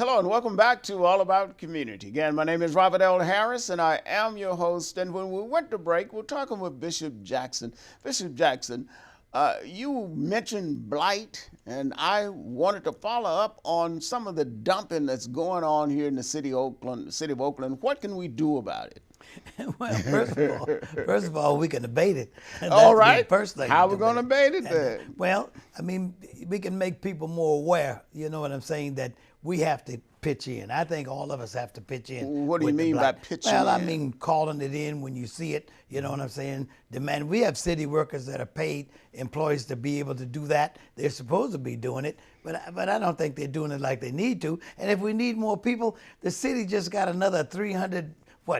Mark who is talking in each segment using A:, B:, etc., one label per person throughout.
A: Hello and welcome back to All About Community. Again, my name is Robert L. Harris and I am your host. And when we went to break, we're talking with Bishop Jackson. Bishop Jackson, you mentioned blight, and I wanted to follow up on some of the dumping that's going on here in the city of Oakland. What can we do about it?
B: Well, first of all, we can debate it.
A: All right.
B: The first thing.
A: How we going to debate it then?
B: Well, I mean, we can make people more aware. You know what I'm saying? That we have to pitch in. I think all of us have to pitch in.
A: What do you mean by pitching in?
B: Well, I mean calling it in when you see it. You know what I'm saying? Demand. We have city workers that are paid employees to be able to do that. They're supposed to be doing it, but I don't think they're doing it like they need to. And if we need more people, the city just got another $300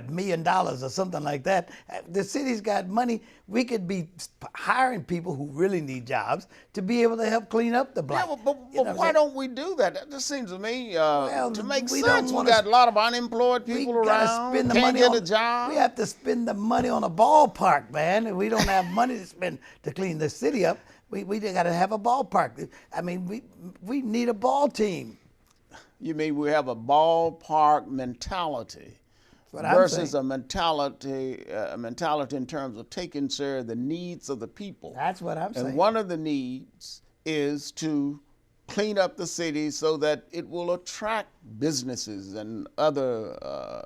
B: million or something like that. The city's got money. We could be hiring people who really need jobs to be able to help clean up the blight.
A: Yeah, but why don't we do that? That just seems to me to make sense. We got a lot of unemployed people around.
B: Spend the
A: can't
B: money
A: get
B: on,
A: a job.
B: We have to spend the money on a ballpark, man. And we don't have money to spend to clean the city up. We got to have a ballpark. I mean, we need a ball team.
A: You mean we have a ballpark mentality? Versus a mentality in terms of taking care of the needs of the people.
B: That's what I'm saying.
A: And one of the needs is to clean up the city so that it will attract businesses and other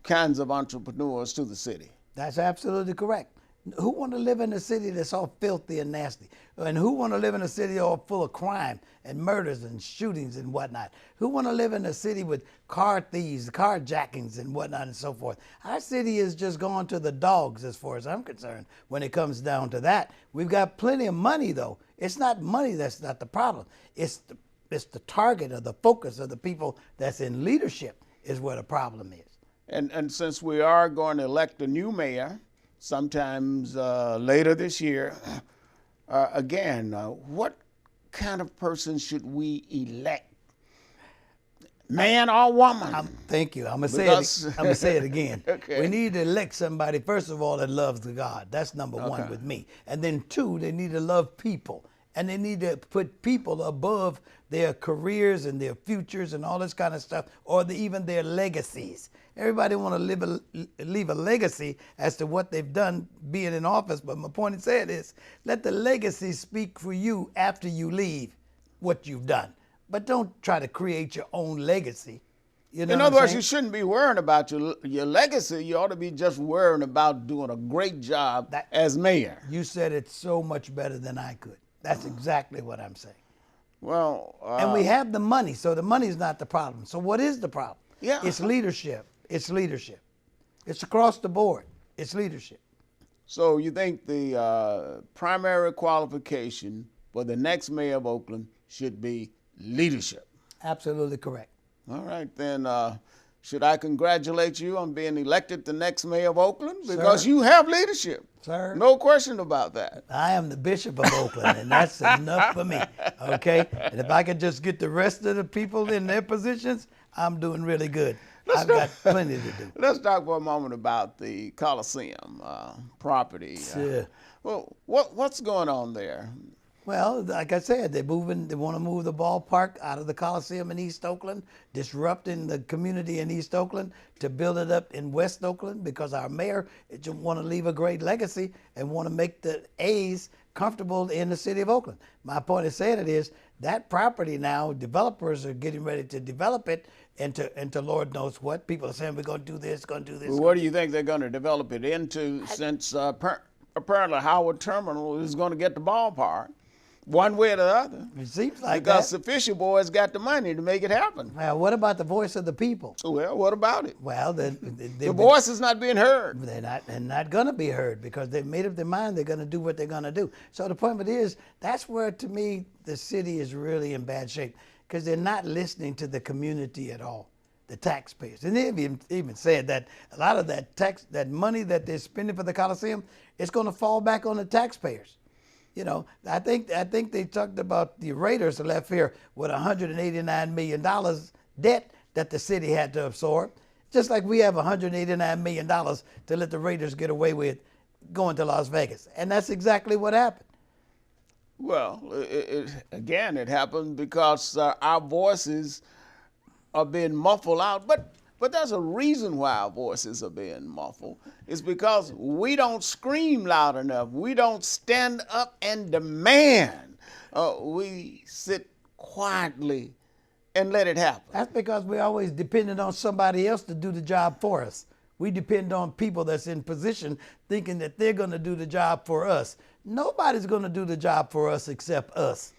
A: kinds of entrepreneurs to the city.
B: That's absolutely correct. Who want to live in a city that's all filthy and nasty? And who want to live in a city all full of crime and murders and shootings and whatnot? Who want to live in a city with car thieves, carjackings and whatnot and so forth? Our city is just gone to the dogs as far as I'm concerned when it comes down to that. We've got plenty of money though. It's not money that's not the problem. It's the target or the focus of the people that's in leadership is where the problem is.
A: And since we are going to elect a new mayor, sometimes later this year. Again, what kind of person should we elect? Man or woman?
B: Thank you. I'm gonna say it again.
A: Okay.
B: We need to elect somebody, first of all, that loves the God. That's number one with me. And then two, they need to love people. And they need to put people above their careers and their futures and all this kind of stuff, or even their legacies. Everybody want to leave a legacy as to what they've done being in office, but my point is said is, let the legacy speak for you after you leave what you've done. But don't try to create your own legacy. You know
A: in other words, you shouldn't be worrying about your legacy. You ought to be just worrying about doing a great job as mayor.
B: You said it so much better than I could. That's exactly what I'm saying.
A: Well,
B: and we have the money, so the money is not the problem. So what is the problem?
A: Yeah.
B: It's leadership. It's leadership. It's across the board. It's leadership.
A: So you think the primary qualification for the next mayor of Oakland should be leadership?
B: Absolutely correct.
A: All right, then should I congratulate you on being elected the next mayor of Oakland? Because you have leadership.
B: Sir.
A: No question about that.
B: I am the Bishop of Oakland, and that's enough for me, okay? And if I could just get the rest of the people in their positions, I'm doing really good. I've got plenty to do.
A: Let's talk for a moment about the Coliseum property.
B: Sure.
A: Well, what's going on there?
B: Well, like I said, they want to move the ballpark out of the Coliseum in East Oakland, disrupting the community in East Oakland to build it up in West Oakland because our mayor just want to leave a great legacy and want to make the A's comfortable in the city of Oakland. My point of saying it is that property now, developers are getting ready to develop it into Lord knows what. People are saying we're going to do this, going to do this.
A: Well, what do you think they're going to develop it into since apparently Howard Terminal is going to get the ballpark? One way or the other.
B: It seems like
A: because
B: that.
A: the Fisher boys got the money to make it happen.
B: Well, what about the voice of the people?
A: Well, what about it?
B: Well, the
A: voice is not being heard.
B: They're not going to be heard because they've made up their mind they're going to do what they're going to do. So the point of it is, that's where, to me, the city is really in bad shape because they're not listening to the community at all, the taxpayers. And they've even said that a lot of that money that they're spending for the Coliseum is going to fall back on the taxpayers. You know, I think they talked about the Raiders left here with $189 million debt that the city had to absorb, just like we have $189 million to let the Raiders get away with going to Las Vegas. And that's exactly what happened.
A: Well, again, it happened because our voices are being muffled out, but there's a reason why our voices are being muffled. It's because we don't scream loud enough. We don't stand up and demand. We sit quietly and let it happen.
B: That's because we're always dependent on somebody else to do the job for us. We depend on people that's in position thinking that they're going to do the job for us. Nobody's going to do the job for us except us.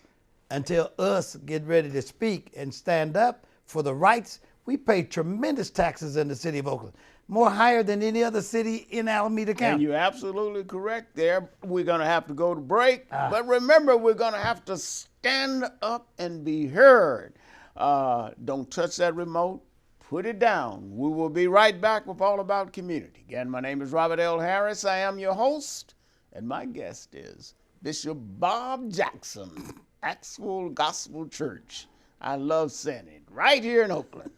B: Until us get ready to speak and stand up for the rights. We pay tremendous taxes in the city of Oakland, more higher than any other city in Alameda County.
A: And you're absolutely correct there. We're going to have to go to break. But remember, we're going to have to stand up and be heard. Don't touch that remote. Put it down. We will be right back with All About Community. Again, my name is Robert L. Harris. I am your host, and my guest is Bishop Bob Jackson, Axwell Gospel Church. I love saying it, right here in Oakland.